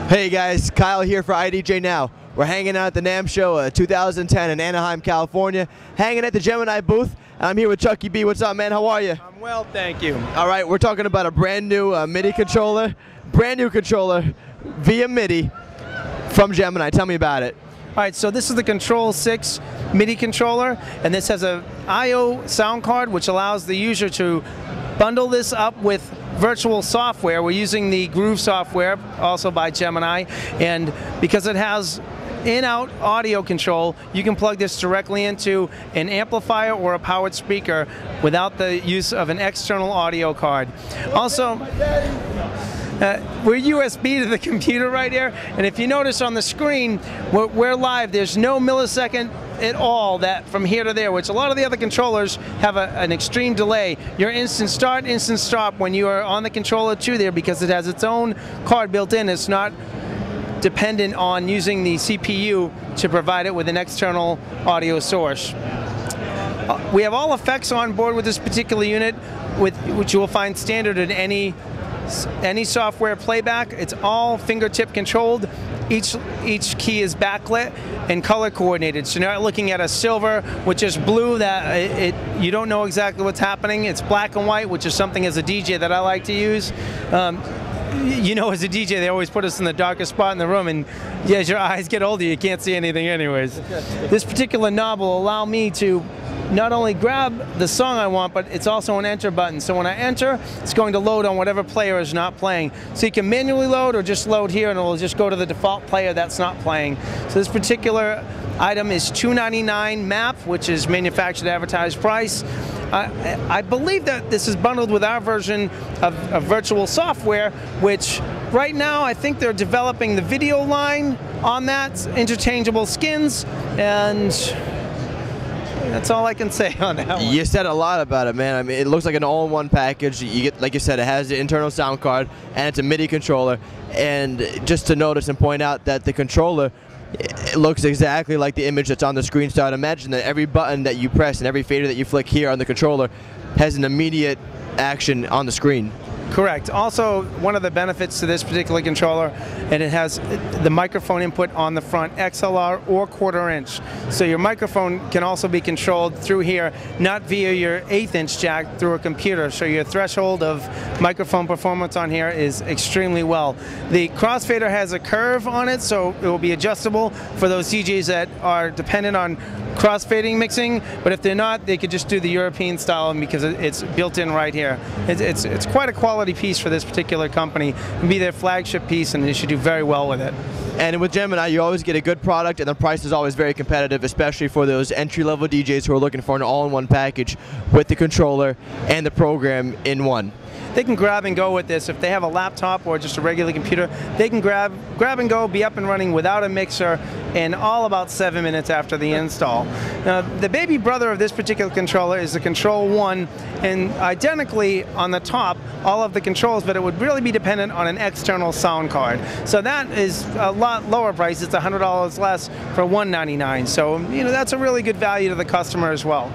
Hey guys, Kyle here for Idjnow. We're hanging out at the Namm show 2010 in Anaheim, California, hanging at the Gemini booth. I'm here with Chucky B. What's up, man? How are you? I'm well, thank you. All right, we're talking about a brand new Midi controller, via Midi from Gemini. Tell me about it. All right, so this is the Control 6 Midi controller, and this has a I/O sound card which allows the user to bundle this up with virtual software. We're using the Groove software, also by Gemini, and because it has in-out audio control, you can plug this directly into an amplifier or a powered speaker without the use of an external audio card. Also, we're USB to the computer right here, and if you notice on the screen, we're live. There's no millisecond at all that from here to there, which a lot of the other controllers have an extreme delay. Your instant start, instant stop when you are on the controller to there, because it has its own card built in. It's not dependent on using the CPU to provide it with an external audio source. We have all effects on board with this particular unit, which you will find standard in any software playback. It's all fingertip controlled. Each key is backlit and color coordinated, so you're not looking at a silver which is blue that you don't know exactly what's happening. It's black and white, which is something as a DJ that I like to use. You know, as a DJ, they always put us in the darkest spot in the room, and as your eyes get older, you can't see anything anyways. This particular knob will allow me to not only grab the song I want, but it's also an enter button. So when I enter, it's going to load on whatever player is not playing. So you can manually load or just load here, and it will just go to the default player that's not playing. So this particular item is $299 MAP, which is manufactured advertised price. I believe that this is bundled with our version of virtual software, which right now I think they're developing the video line on that, interchangeable skins, and that's all I can say on that one. You said a lot about it, man. I mean, it looks like an all-in-one package. You get, like you said, it has the internal sound card and it's a MIDI controller. And just to notice and point out that the controller, it looks exactly like the image that's on the screen. So I'd imagine that every button that you press and every fader that you flick here on the controller has an immediate action on the screen. Correct. Also, one of the benefits to this particular controller, and it has the microphone input on the front, XLR or 1/4 inch. So your microphone can also be controlled through here, not via your 1/8 inch jack through a computer. So your threshold of microphone performance on here is extremely well. The crossfader has a curve on it, so it will be adjustable for those DJs that are dependent on crossfading mixing, but if they're not, they could just do the European style because it's built in right here. It's quite a quality piece for this particular company. It'll be their flagship piece, and they should do very well with it. And with Gemini, you always get a good product, and the price is always very competitive, especially for those entry-level DJs who are looking for an all-in-one package with the controller and the program in one. They can grab and go with this. If they have a laptop or just a regular computer, they can grab and go, be up and running without a mixer in all about 7 minutes after the install. Now, the baby brother of this particular controller is the Control 1, and identically on the top, all of the controls, but it would really be dependent on an external sound card. So that is a lot lower price. It's $100 less for $199. So, you know, that's a really good value to the customer as well.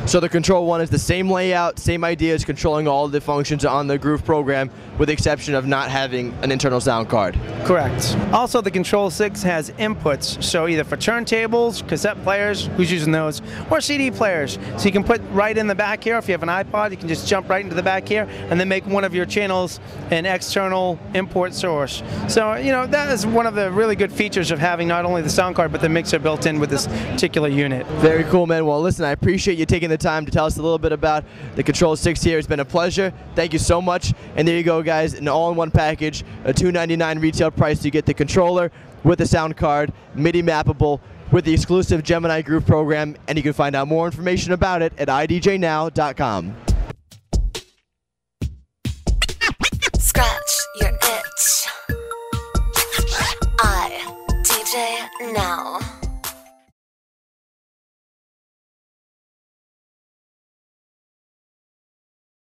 So the Control 1 is the same layout, same idea as controlling all the functions on the Groove program, with the exception of not having an internal sound card. Correct. Also, the Control 6 has inputs, so either for turntables, cassette players, who's using those, or CD players. So you can put right in the back here. If you have an iPod, you can just jump right into the back here and then make one of your channels an external import source. So, you know, that is one of the really good features of having not only the sound card, but the mixer built in with this particular unit. Very cool, man. Well, listen, I appreciate you taking the time to tell us a little bit about the Control 6 here. It's been a pleasure. Thank you so much. And there you go, guys, an all-in-one package, a $299 retail price. You get the controller with the sound card, MIDI mappable, with the exclusive Gemini Groove program, and you can find out more information about it at idjnow.com.